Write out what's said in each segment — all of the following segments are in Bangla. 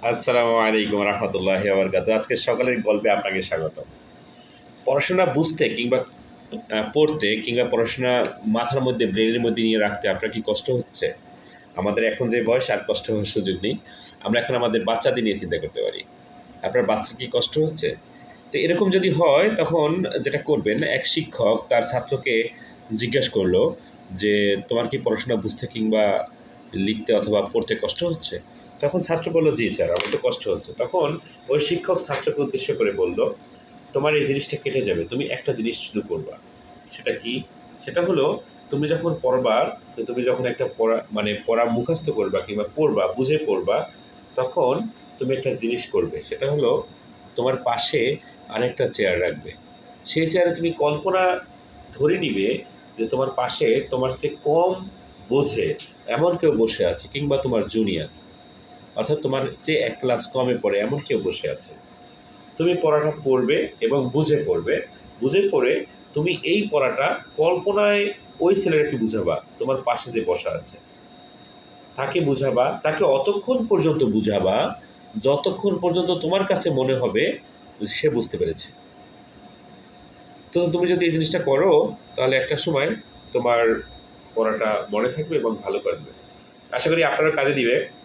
আসসালামু আলাইকুম রহমতুল্লাহি ওয়া বারাকাতুহু। আজকের সকালের গল্পে আপনাকে স্বাগত। পড়াশোনা বুঝতে কিংবা পড়তে কিংবা পড়াশোনা মাথার মধ্যে ব্রেনের মধ্যে নিয়ে রাখতে আপনার কি কষ্ট হচ্ছে? আমাদের এখন যে বয়স আর কষ্ট হওয়ার সুযোগ নেই। আমরা এখন আমাদের বাচ্চাদের নিয়ে চিন্তা করতে পারি। আপনার বাচ্চার কি কষ্ট হচ্ছে? তো এরকম যদি হয় তখন যেটা করবেন, এক শিক্ষক তার ছাত্রকে জিজ্ঞেস করলো যে, "তোমার কি পড়াশোনা বুঝতে কিংবা লিখতে অথবা পড়তে কষ্ট হচ্ছে?" তখন ছাত্র বলল, "জি স্যার, আমার তো কষ্ট হচ্ছে।" তখন ওই শিক্ষক ছাত্রকে উদ্দেশ্য করে বলল, "তোমার এই জিনিসটা কেটে যাবে। তুমি একটা জিনিস শুধু করবা।" সেটা কি? সেটা হলো তুমি যখন পড়বা, তুমি যখন একটা পড়া মুখস্থ করবা কিংবা পড়বা, বুঝে পড়বা, তখন তুমি একটা জিনিস করবে। সেটা হলো তোমার পাশে আরেকটা চেয়ার রাখবে। সেই চেয়ারে তুমি কল্পনা ধরে নিবে যে তোমার পাশে তোমার চেয়ে কম বোঝে এমন কেউ বসে আছে কিংবা তোমার জুনিয়র। অর্থাৎ তোমার চেয়ে ১ ক্লাস কমে পড়ে এমন কেউ বসে আছে। তুমি পড়াটা পড়বে এবং বুঝে পড়বে। বুঝে পড়ে তুমি এই পড়াটা কল্পনায় ওই ছেলেটাকে বুঝাবা, তোমার পাশে যে বসা আছে। তাকে বুঝাবা, তাকে অতক্ষণ পর্যন্ত বুঝাবা, যতক্ষণ পর্যন্ত তোমার কাছে মনে হবে সে বুঝতে পেরেছে। তো তুমি যদি এই জিনিসটা করো, তাহলে একটা সময় তোমার পড়াটা মনে থাকবে এবং ভালো কাজবে। আশা করি আপনারও কাজে দিবে।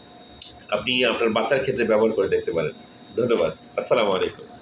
আপনি আপনার বাচ্চার ক্ষেত্রে ব্যবহার করে দেখতে পারেন। ধন্যবাদ। আসসালামু আলাইকুম।